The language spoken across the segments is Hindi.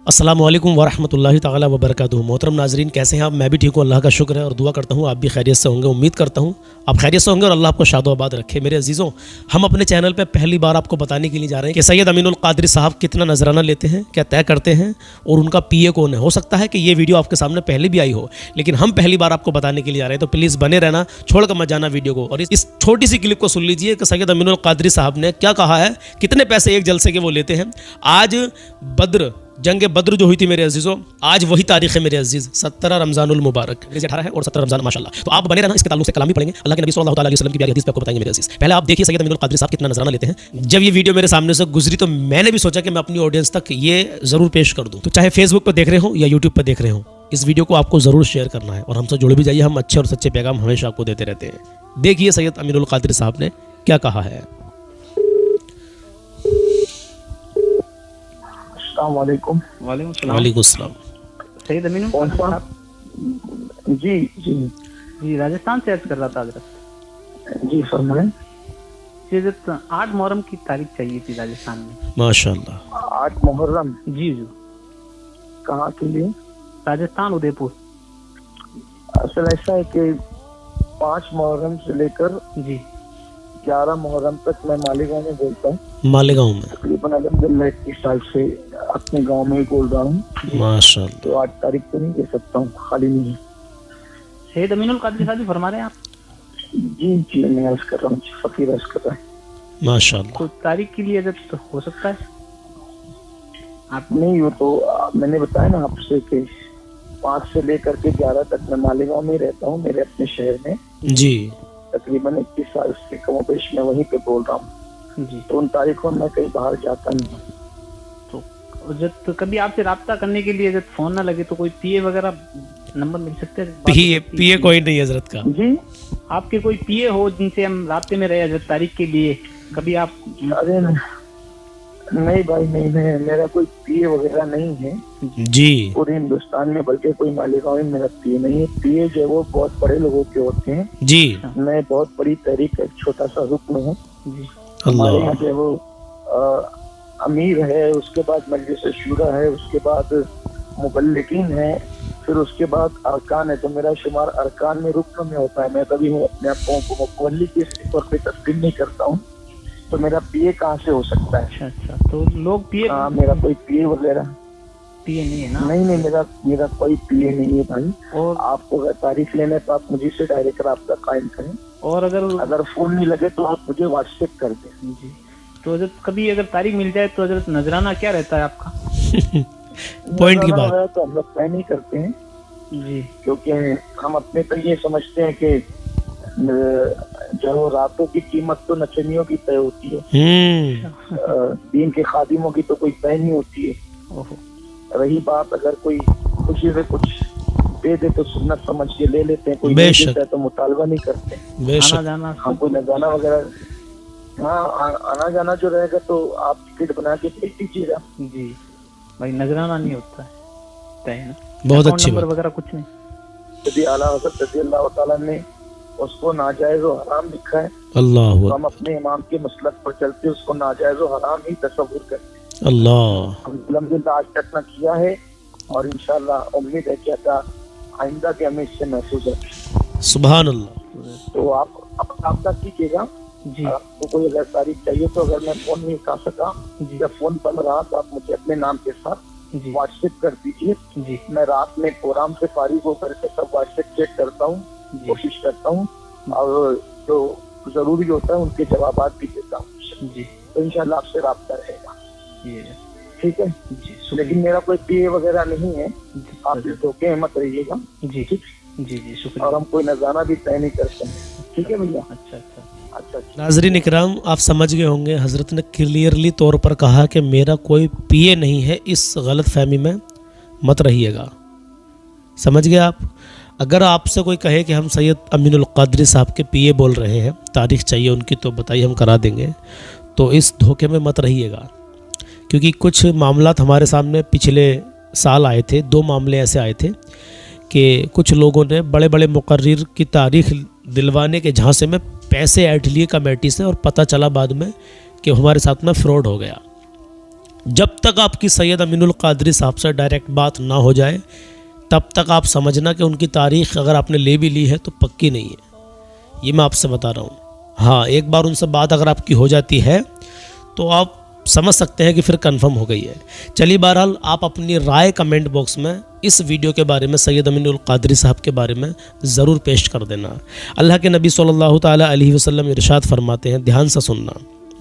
अस्सलामुअलैकुम वरहमतुल्लाहि ताला वबरकातुहू। मोहतरम नाजरीन, कैसे हैं आप? मैं भी ठीक हूँ, अल्लाह का शुक्र है और दुआ करता हूँ आप भी खैरियत से होंगे। उम्मीद करता हूँ आप खैरियत से होंगे और अल्लाह आपको शादोआबाद रखे। मेरे अजीज़ों, हम अपने चैनल पे पहली बार आपको बताने के लिए जा रहे हैं कि सैयद अमीनुल कादरी साहब कितना नजराना लेते हैं, क्या तय करते हैं और उनका पीए कौन है। हो सकता है कि ये वीडियो आपके सामने पहले भी आई हो, लेकिन हम पहली बार आपको बताने के लिए जा रहे हैं, तो प्लीज़ बने रहना, छोड़ कर मत जाना वीडियो को। और इस छोटी सी क्लिप को सुन लीजिए कि सैयद अमीनुल कादरी साहब ने क्या कहा है, कितने पैसे एक जलसे के वो लेते हैं। आज जंग बद्र जो हुई थी मेरे अजीज़ों, आज वही तारीख़ है मेरे अजीज़, 17 रमज़ानुल मुबारक 18 है और 17 रमज़ान माशाल्लाह। तो आप बने रहना, इसके ताल्लुक से कलाम भी पढ़ेंगे, अल्लाह के नबी सल्लल्लाहु अलैहि वसल्लम की प्यारी हदीस पे आपको बताएंगे मेरे अजीज़। पहले आप देखिए सैयद अमीनुल कादरी साहब कितना नजराना लेते हैं। जब ये वीडियो मेरे सामने से गुजरी तो मैंने भी सोचा कि मैं अपनी ऑडियंस तक ये ज़रूर पेश कर दूँ। तो चाहे फेसबुक पर देख रहे हो या यूट्यूब पर देख रहे हो, इस वीडियो को आपको ज़रूर शेयर करना है और हमसे जुड़े भी जाइए। हम अच्छे और सच्चे पैगाम हमेशा आपको देते रहते हैं। देखिए सैयद अमीनुल कादरी साहब ने क्या कहा है। वालेकुम सलाम। सैयद अमीनुल कौन सा? जी जी जी, राजस्थान से अर्ज कर रहा था हजरत। जी फरमाएं। हजरत 8 मुहर्रम की तारीख चाहिए थी राजस्थान में। माशाल्लाह। 8 मुहर्रम जी जी, कहाँ के लिए? राजस्थान उदयपुर। असल ऐसा है कि 5 मुहर्रम से लेकर जी 11 मुहर्रम तक मैं मालेगांव में बोलता हूँ। मालेगांव में तकरीबन अल्हम्दुलिल्लाह 21 साल से अपने गांव में ही बोल रहा हूँ। माशाल्लाह। तो 8 तारीख को नहीं दे सकता हूँ, खाली नहीं है। सैयद अमीनुल कादरी साहब फरमा रहे हैं आप? जी जी मैं अर्ज कर रहा हूँ, फकीर अर्ज कर रहा है। माशाल्लाह। तो तारीख के लिए हजरत हो सकता है आप? नहीं, वो तो मैंने बताया ना आपसे कि 5 से लेकर के 11 तक मैं मालेगांव में रहता हूँ, मेरे अपने शहर में। जी तकरीबन 21 साल से कमोबेश मैं वहीं पे बोल रहा हूँ। जी, तो उन तारीखों में कहीं बाहर जाता नहीं। तो हजरत कभी आपसे राब्ता करने के लिए हजरत फोन ना लगे तो कोई पीए वगैरह नंबर मिल सकते हैं? पीए कोई नहीं हजरत का। जी आपके कोई पीए हो जिनसे हम राब्ते में रहे हजरत तारीख के लिए? कभी आप? अरे नहीं भाई, नहीं है, मेरा कोई पीए वगैरह नहीं है जी पूरे हिंदुस्तान में, बल्कि कोई मालेगांव में मेरा पीए नहीं है। पीए जो वो बहुत बड़े लोगों के होते हैं। जी। मैं बहुत बड़ी तहरीक एक छोटा सा रुकन हूँ। जी, हमारे यहाँ अल्लाह। जो वो अमीर है, उसके बाद मजलिस शूरा है, उसके बाद मुबल्लिकीन है, फिर उसके बाद अरकान है। तो मेरा शुमार अरकान में रुकन में होता है। मैं कभी अपने आप को मुबल्लिक के तौर पे तस्लीम नहीं करता हूँ। तो मेरा पीए कहाँ से हो सकता है? अच्छा अच्छा, तो लोग पीए? मेरा कोई पीए वगैरह पीए नहीं है ना? नहीं, मेरा कोई पीए नहीं है भाई। और आपको अगर तारीख लेना है तो आप मुझे से डायरेक्ट राब्ता कायम करें, और अगर फोन नहीं लगे तो आप मुझे व्हाट्सएप कर दें। जी, तो हजरत कभी अगर तारीख मिल जाए तो हजरत नजराना क्या रहता है आपका? पॉइंट की बात। तो हम लोग तय नहीं करते हैं जी, क्योंकि हम अपने तो ये समझते हैं कि जो रातों की कीमत तो नचनियों की तय होती है, दीन के खादिमों की तो कोई तय नहीं होती है। ओहो, रही बात अगर कोई खुशी से कुछ दे दे तो सुन्नत समझ के ले लेते हैं, कोई बेशक। देता है तो मुतालबा नहीं करते। आना बेशक। जाना हम कोई नजाना वगैरह, हाँ आना जाना जो रहेगा तो आप टिकट बना के भेज दीजिएगा। जी भाई, नजराना नहीं होता है तय ना? बहुत अकाउंट अच्छी नंबर बात। वगैरह कुछ नहीं? यदि आला हज़रत रज़ियल्लाहु ताला ने उसको नाजायज और हराम लिखा है अल्लाह तो हम अपने इमाम के मसलक पर चलते उसको नाजायज और हराम ही तस्वुर करते हैं। अल्लाह। हम अल्हम्दुलिल्लाह आज तक न किया है और इंशाअल्लाह उम्मीद है कि आइंदा के हमें इससे महसूस है। सुभान अल्लाह। तो आप अपना आपका कीजिएगा। जी आपको कोई अगर तारीख चाहिए तो अगर मैं फोन नहीं उठा सका जी या फोन बंद रहा तो आप मुझे अपने नाम के साथ जी व्हाट्सएप कर दीजिए। जी मैं रात में प्रोग्राम से फारिग होकर के सब व्हाट्सएप चेक करता हूँ, जी कोशिश करता हूँ और जो जरूरी होता है उनके जवाब भी देता हूँ। जी, तो इंशाल्लाह आपसे राब्ता रहेगा, ये ठीक है। जी लेकिन मेरा कोई पीए वगैरह नहीं है, आप जी इस धोखे में मत रहिएगा, जी ठीक। जी जी, शुक्रिया। और हम कोई नजाना भी तय नहीं करते हैं, ठीक है भैया। अच्छा अच्छा, अच्छा अच्छा। नाज़रीन इकराम, आप समझ गए होंगे हज़रत ने क्लियरली तौर पर कहा कि मेरा कोई पीए नहीं है। इस गलत फहमी में मत रहिएगा। समझ गए आप? अगर आपसे कोई कहे कि हम सैयद अमीनुल कादरी साहब के पीए बोल रहे हैं, तारीख चाहिए उनकी, तो बताइए हम करा देंगे। तो इस धोखे में मत रहिएगा, क्योंकि कुछ मामलात हमारे सामने पिछले साल आए थे। 2 मामले ऐसे आए थे कि कुछ लोगों ने बड़े बड़े मुकर्रिर की तारीख दिलवाने के झांसे में पैसे ऐंठ लिए कमेटी से और पता चला बाद में कि हमारे साथ में फ्रॉड हो गया। जब तक आपकी सैयद अमीनुल क़ादरी साहब से डायरेक्ट बात ना हो जाए तब तक आप समझना कि उनकी तारीख़ अगर आपने ले भी ली है तो पक्की नहीं है। ये मैं आपसे बता रहा हूँ। हाँ, एक बार उनसे बात अगर आपकी हो जाती है तो आप समझ सकते हैं कि फिर कंफर्म हो गई है। चलिए, बहरहाल आप अपनी राय कमेंट बॉक्स में इस वीडियो के बारे में, सैयद अमीनुल क़ादरी साहब के बारे में ज़रूर पेश कर देना। अल्लाह के नबी सल्लल्लाहु ताला अलैहि वसल्लम इरशाद फरमाते हैं, ध्यान से सुनना,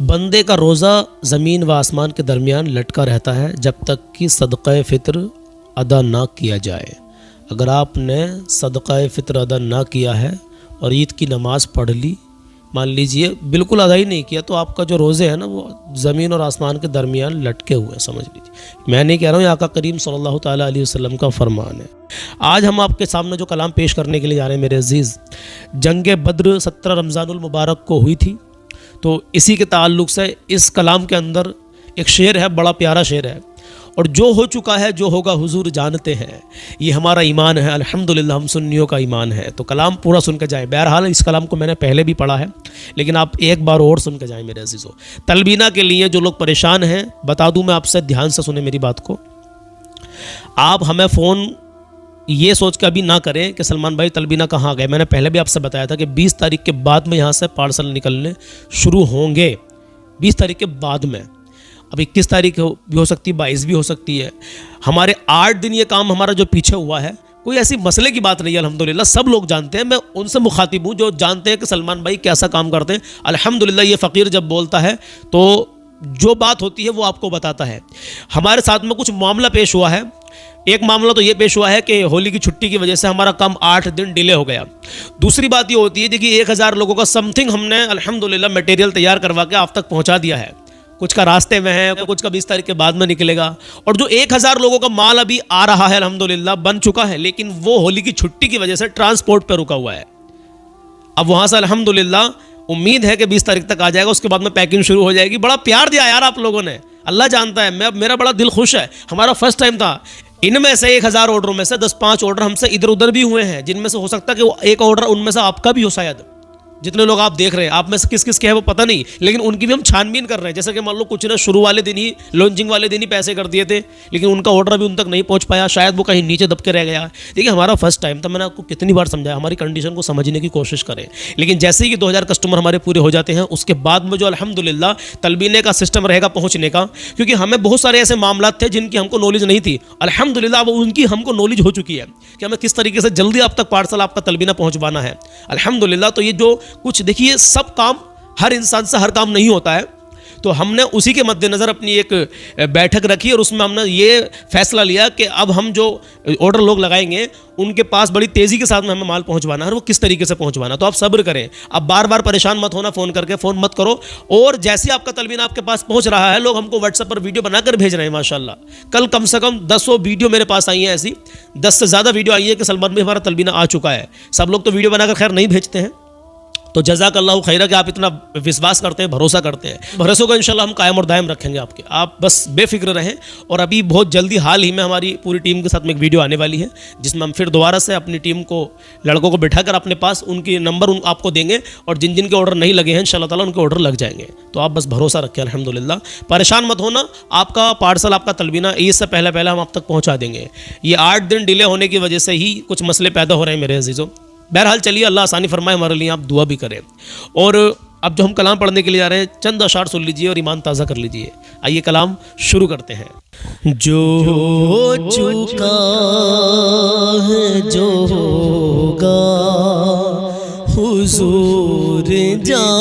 बंदे का रोज़ा ज़मीन व आसमान के दरमियान लटका रहता है जब तक कि सदक़ा फ़ित्र अदा ना किया जाए। अगर आपने सदक़ा फ़ित्र अदा ना किया है और ईद की नमाज़ पढ़ ली, मान लीजिए बिल्कुल अदा ही नहीं किया, तो आपका जो रोज़े है ना वो ज़मीन और आसमान के दरमियान लटके हुए हैं, समझ लीजिए। मैं नहीं कह रहा हूँ, ये आका करीम सल्लल्लाहु ताला अलैहि वसल्लम का फरमान है। आज हम आपके सामने जो कलाम पेश करने के लिए जा रहे हैं मेरे अजीज़, जंग बद्र 17 रमज़ानुल मुबारक को हुई थी, तो इसी के ताल्लुक़ से इस कलाम के अंदर एक शेर है, बड़ा प्यारा शेर है, और जो हो चुका है जो होगा हुजूर जानते हैं, ये हमारा ईमान है, अल्हम्दुलिल्लाह हम सुन्नियों का ईमान है। तो कलाम पूरा सुन के जाए। बहरहाल इस कलाम को मैंने पहले भी पढ़ा है, लेकिन आप एक बार और सुन के जाएँ मेरे अजीज़ों। तलबीना के लिए जो लोग परेशान हैं, बता दूं मैं आपसे, ध्यान से सुने मेरी बात को। आप हमें फ़ोन ये सोच के अभी ना करें कि सलमान भाई तलबीना कहाँ गए। मैंने पहले भी आपसे बताया था कि 20 तारीख के बाद में यहाँ से पार्सल निकलने शुरू होंगे, 20 तारीख के बाद में। अब 21 तारीख भी हो सकती है, 22 भी हो सकती है। हमारे 8 दिन ये काम हमारा जो पीछे हुआ है, कोई ऐसी मसले की बात नहीं है, अल्हम्दुलिल्लाह सब लोग जानते हैं। मैं उनसे मुखातिब हूँ जो जानते हैं कि सलमान भाई कैसा काम करते हैं। अल्हम्दुलिल्लाह ये फ़कीर जब बोलता है तो जो बात होती है वो आपको बताता है। हमारे साथ में कुछ मामला पेश हुआ है। एक मामला तो ये पेश हुआ है कि होली की छुट्टी की वजह से हमारा काम 8 दिन डिले हो गया। दूसरी बात ये होती है, देखिए 1000 लोगों का समथिंग हमने अल्हम्दुलिल्लाह मटेरियल तैयार करवा के आप तक पहुँचा दिया है। कुछ का रास्ते में है, कुछ का 20 तारीख के बाद में निकलेगा, और जो 1000 लोगों का माल अभी आ रहा है अल्हम्दुलिल्लाह बन चुका है, लेकिन वो होली की छुट्टी की वजह से ट्रांसपोर्ट पर रुका हुआ है। अब वहाँ से अल्हम्दुलिल्लाह उम्मीद है कि 20 तारीख तक आ जाएगा, उसके बाद में पैकिंग शुरू हो जाएगी। बड़ा प्यार दिया यार आप लोगों ने, अल्लाह जानता है। मेरा बड़ा दिल खुश है। हमारा फर्स्ट टाइम था। इनमें से 1000 ऑर्डरों में से 10-5 ऑर्डर हमसे इधर उधर भी हुए हैं, जिनमें से हो सकता है कि वो एक ऑर्डर उनमें से आपका भी हो शायद। जितने लोग आप देख रहे हैं, आप में से किस किस के है वो पता नहीं, लेकिन उनकी भी हम छानबीन कर रहे हैं। जैसे कि मान लो कुछ ने शुरू वाले दिन ही, लॉन्चिंग वाले दिन ही पैसे कर दिए थे, लेकिन उनका ऑर्डर भी उन तक नहीं पहुंच पाया, शायद वो कहीं नीचे दब के रह गया। देखिए हमारा फर्स्ट टाइम था, मैंने आपको कितनी बार समझाया, हमारी कंडीशन को समझने की कोशिश करें। लेकिन जैसे ही 2000 कस्टमर हमारे पूरे हो जाते हैं, उसके बाद में जो अल्हम्दुलिल्लाह तलबीने का सिस्टम रहेगा पहुँचने का, क्योंकि हमें बहुत सारे ऐसे मामला थे जिनकी हमको नॉलेज नहीं थी। अल्हम्दुलिल्लाह वो उनकी हमको नॉलेज हो चुकी है कि हमें किस तरीके से जल्दी आप तक पार्सल, आपका तलबीना पहुँचवाना है अल्हम्दुलिल्लाह। तो ये जो कुछ देखिए, सब काम हर इंसान से हर काम नहीं होता है, तो हमने उसी के मद्देनज़र अपनी एक बैठक रखी और उसमें हमने ये फैसला लिया कि अब हम जो ऑर्डर लोग लगाएंगे उनके पास बड़ी तेज़ी के साथ में हमें माल पहुंचवाना है, और वो किस तरीके से पहुंचवाना। तो आप सब्र करें, अब बार बार परेशान मत होना, फ़ोन करके फ़ोन मत करो। और जैसे आपका तलबीना आपके पास पहुंच रहा है, लोग हमको व्हाट्सएप पर वीडियो बनाकर भेज रहे हैं माशाल्लाह। कल कम से कम 10 वीडियो मेरे पास आई हैं, ऐसी 10 से ज़्यादा वीडियो आई है कि सलमान भाई हमारा तलबीना आ चुका है। सब लोग तो वीडियो बनाकर खैर नहीं भेजते हैं, तो जज़ाकल्लाहु खैरा कि आप इतना विश्वास करते हैं, भरोसा करते हैं। भरोसे को इंशाल्लाह हम कायम और दायम रखेंगे आपके, आप बस बेफिक्र रहें। और अभी बहुत जल्दी हाल ही में हमारी पूरी टीम के साथ में एक वीडियो आने वाली है, जिसमें हम फिर दोबारा से अपनी टीम को, लड़कों को बिठाकर अपने पास उनके नंबर आपको देंगे, और जिन जिन के ऑर्डर नहीं लगे हैं इंशाल्लाह ताला उनके ऑर्डर लग जाएंगे। तो आप बस भरोसा रखें, अल्हम्दुलिल्लाह परेशान मत होना। आपका पार्सल, आपका तलबीना ईद से पहले पहले हम आप तक पहुँचा देंगे। ये 8 दिन डिले होने की वजह से ही कुछ मसले पैदा हो रहे हैं मेरे अजीज़ों। बहरहाल चलिए, अल्लाह आसानी फरमाए हमारे लिए, आप दुआ भी करें। और अब जो हम कलाम पढ़ने के लिए जा रहे हैं, चंद अशार सुन लीजिए और ईमान ताज़ा कर लीजिए। आइए कलाम शुरू करते हैं। जो हो चुका है जो होगा हुजूर जानते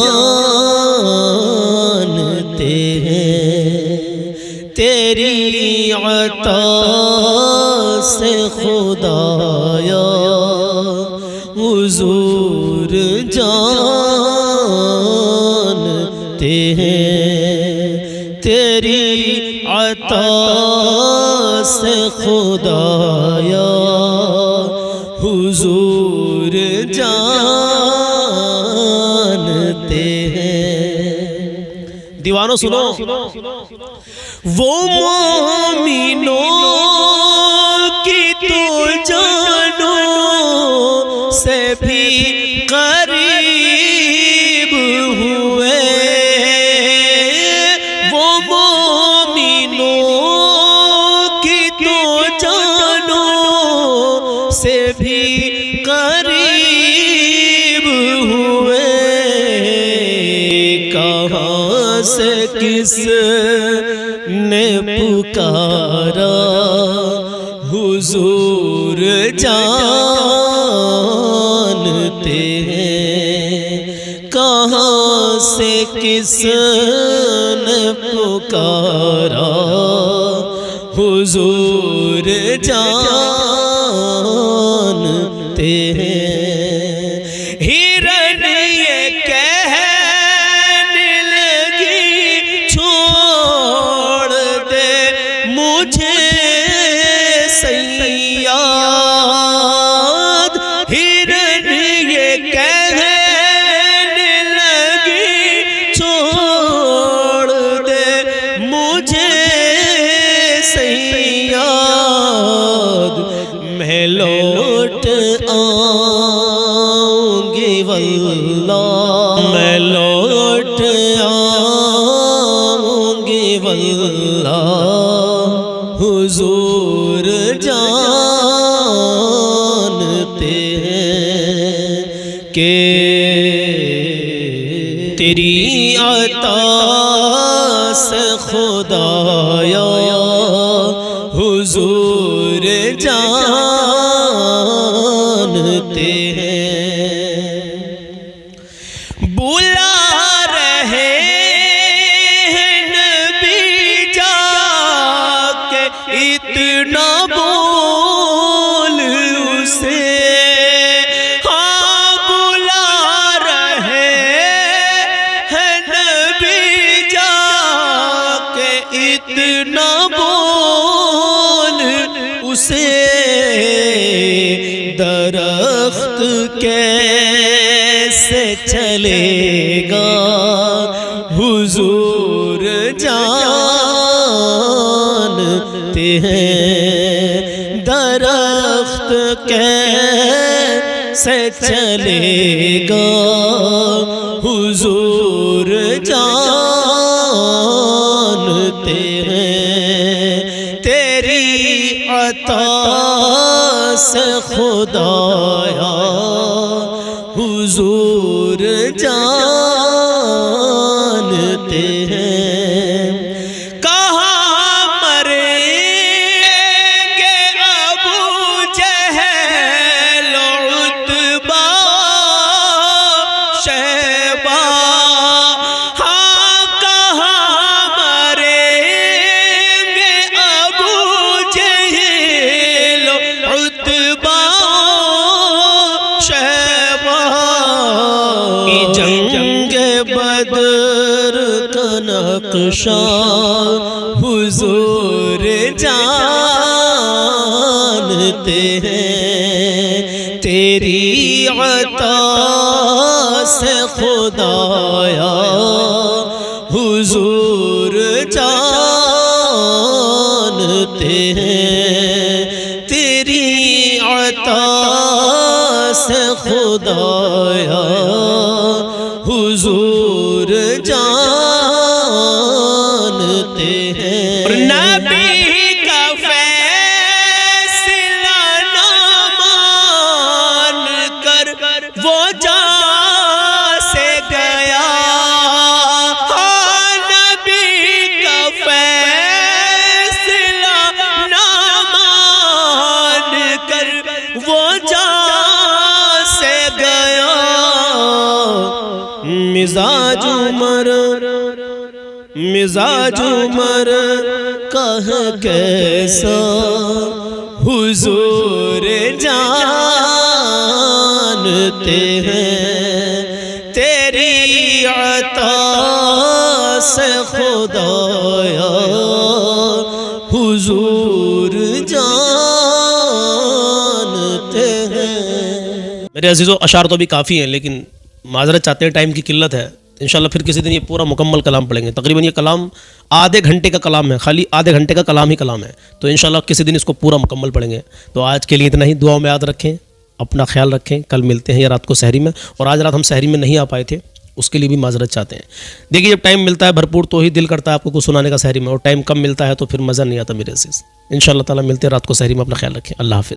हैं, तेरी अता से खुदाया हुजूर जानते हैं, तेरी अता से खुदाया हुजूर जानते हैं। दीवानों सुनो, वो मोमिनों की तो जानो से भी करीब हुए, वो मोमिनों भी करीब हुए, कहाँ से किस ने पुकारा, हुजूर जानते हैं, कहाँ से किस ने पुकारा, हुजूर जानते हैं। हिरन ये कहने लगी छोड़ दे मुझे सैयद, हिरन ये कहने लगी छोड़ दे मुझे सैयद, मैं लौट आऊंगी वल्लाह, मैं लौट आऊंगी वल्लाह, हुजूर जानते हैं कि तेरी अता से खुदाया, हुजूर जानते हैं। बुला रहे हैं नबी जाके, इतना बोल उसे, हाँ बुला रहे हैं नबी जाके, इतना बोल उसे, दरख्त कैसे चलेगा, हुजूर जानते हैं, दरख्त कैसे चलेगा, हुजूर जानते हैं। तेरी अता से खुदाया, हुजूर जानते हैं। कहाँ मरेंगे अबू जहल, उतबा, शैबा, हाँ कहाँ मरेंगे अबू जहल, उतबा, शैबा, जंग बदर का नक्शा, हुजूर जानते हैं। तेरी अता से खुदाया, हुजूर जानते हैं। तेरी अता से खुदाया, हुजूर जानते हैं। और नबी का फैसला ना मान कर वो जा से गया, हाँ नबी का फैसला ना मान कर वो जा से गया। मिजाज उमर कह कैसा, हुजूर जानते हैं। तेरी अता से खुदाया, हुजूर जानते हैं। मेरे अजीज़ों, अशार तो भी काफ़ी हैं, लेकिन माजरत चाहते हैं, टाइम की किल्लत है। इंशाल्लाह फिर किसी दिन ये पूरा मुकम्मल कलाम पढ़ेंगे। तकरीबन ये कलाम आधे घंटे का कलाम है, खाली आधे घंटे का कलाम ही कलाम है। तो इंशाल्लाह किसी दिन इसको पूरा मुकम्मल पढ़ेंगे। तो आज के लिए इतना ही। दुआओं में याद रखें, अपना ख्याल रखें। कल मिलते हैं या रात को सहरी में। और आज रात हम सहरी में नहीं आ पाए थे, उसके लिए भी माजरत चाहते हैं। देखिए, जब टाइम मिलता है भरपूर तो ही दिल करता है आपको कुछ सुनाने का सहरी में, और टाइम कम मिलता है तो फिर मज़ा नहीं आता मेरे अज़ीज़। इंशाल्लाह ताला मिलते हैं रात को सहरी में। अपना ख्याल रखें। अल्लाह हाफ़िज़।